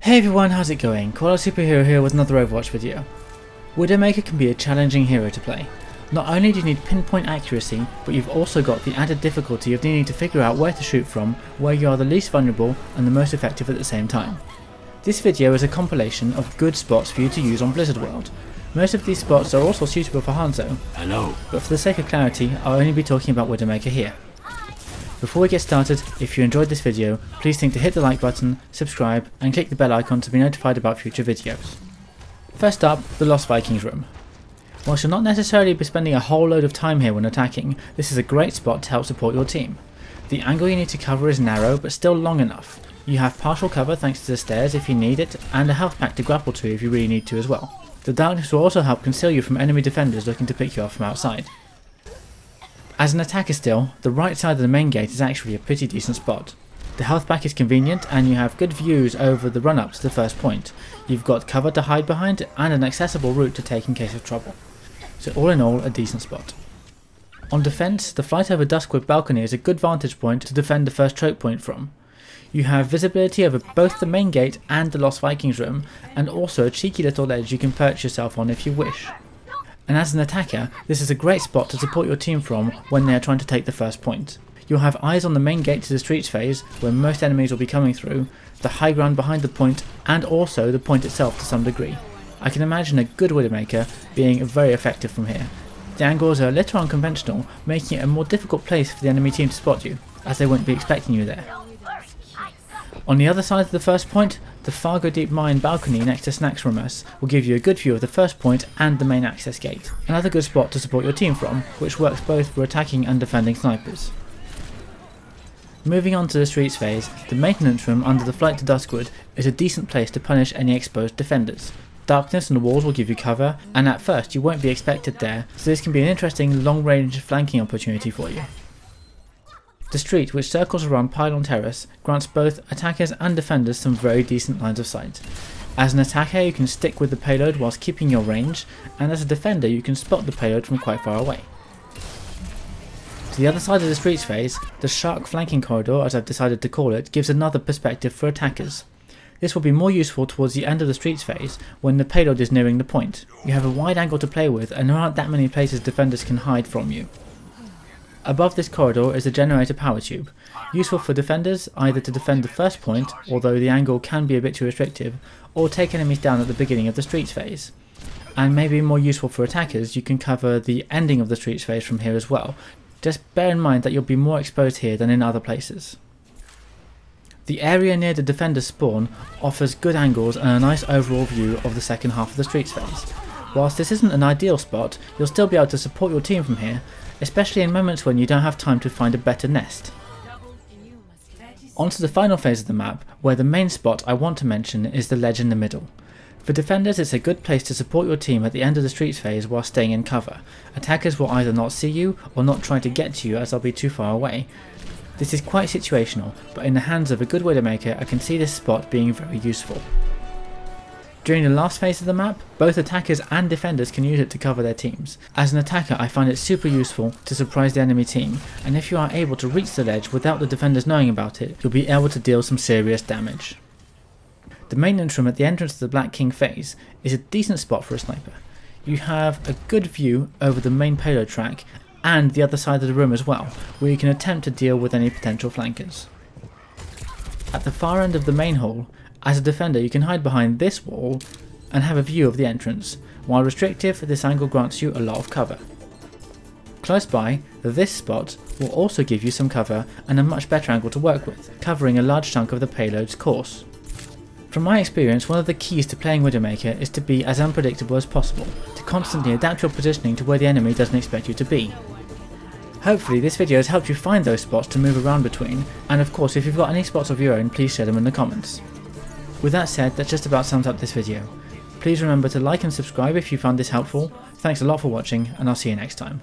Hey everyone, how's it going? Koala Superhero here with another Overwatch video. Widowmaker can be a challenging hero to play. Not only do you need pinpoint accuracy, but you've also got the added difficulty of needing to figure out where to shoot from, where you are the least vulnerable and the most effective at the same time. This video is a compilation of good spots for you to use on Blizzard World. Most of these spots are also suitable for Hanzo. Hello. But for the sake of clarity, I'll only be talking about Widowmaker here. Before we get started, if you enjoyed this video, please think to hit the like button, subscribe and click the bell icon to be notified about future videos. First up, the Lost Vikings room. Whilst you'll not necessarily be spending a whole load of time here when attacking, this is a great spot to help support your team. The angle you need to cover is narrow but still long enough. You have partial cover thanks to the stairs if you need it, and a health pack to grapple to if you really need to as well. The darkness will also help conceal you from enemy defenders looking to pick you off from outside. As an attacker still, the right side of the main gate is actually a pretty decent spot. The health pack is convenient and you have good views over the run up to the first point. You've got cover to hide behind and an accessible route to take in case of trouble. So all in all, a decent spot. On defence, the flight over Duskwood balcony is a good vantage point to defend the first choke point from. You have visibility over both the main gate and the Lost Vikings room, and also a cheeky little ledge you can perch yourself on if you wish. And as an attacker, this is a great spot to support your team from when they are trying to take the first point. You'll have eyes on the main gate to the streets phase, where most enemies will be coming through, the high ground behind the point, and also the point itself to some degree. I can imagine a good Widowmaker being very effective from here. The angles are a little unconventional, making it a more difficult place for the enemy team to spot you, as they won't be expecting you there. On the other side of the first point, the Fargo Deep Mine balcony next to Snacks from us will give you a good view of the first point and the main access gate. Another good spot to support your team from, which works both for attacking and defending snipers. Moving on to the streets phase, the maintenance room under the flight to Duskwood is a decent place to punish any exposed defenders. Darkness and the walls will give you cover, and at first you won't be expected there, so this can be an interesting long-range flanking opportunity for you. The street, which circles around Pylon Terrace, grants both attackers and defenders some very decent lines of sight. As an attacker you can stick with the payload whilst keeping your range, and as a defender you can spot the payload from quite far away. To the other side of the streets phase, the Shark flanking corridor, as I've decided to call it, gives another perspective for attackers. This will be more useful towards the end of the streets phase, when the payload is nearing the point. You have a wide angle to play with and there aren't that many places defenders can hide from you. Above this corridor is the generator power tube, useful for defenders either to defend the first point, although the angle can be a bit too restrictive, or take enemies down at the beginning of the streets phase. And maybe more useful for attackers, you can cover the ending of the streets phase from here as well. Just bear in mind that you'll be more exposed here than in other places. The area near the defender's spawn offers good angles and a nice overall view of the second half of the streets phase. Whilst this isn't an ideal spot, you'll still be able to support your team from here, especially in moments when you don't have time to find a better nest. On to the final phase of the map, where the main spot I want to mention is the ledge in the middle. For defenders it's a good place to support your team at the end of the streets phase while staying in cover. Attackers will either not see you or not try to get to you as they'll be too far away. This is quite situational, but in the hands of a good Widowmaker I can see this spot being very useful. During the last phase of the map, both attackers and defenders can use it to cover their teams. As an attacker I find it super useful to surprise the enemy team, and if you are able to reach the ledge without the defenders knowing about it, you'll be able to deal some serious damage. The maintenance room at the entrance to the Black King phase is a decent spot for a sniper. You have a good view over the main payload track and the other side of the room as well, where you can attempt to deal with any potential flankers. At the far end of the main hall, as a defender you can hide behind this wall and have a view of the entrance. While restrictive, this angle grants you a lot of cover. Close by, this spot will also give you some cover and a much better angle to work with, covering a large chunk of the payload's course. From my experience, one of the keys to playing Widowmaker is to be as unpredictable as possible, to constantly adapt your positioning to where the enemy doesn't expect you to be. Hopefully this video has helped you find those spots to move around between, and of course if you've got any spots of your own, please share them in the comments. With that said, that just about sums up this video. Please remember to like and subscribe if you found this helpful. Thanks a lot for watching, and I'll see you next time.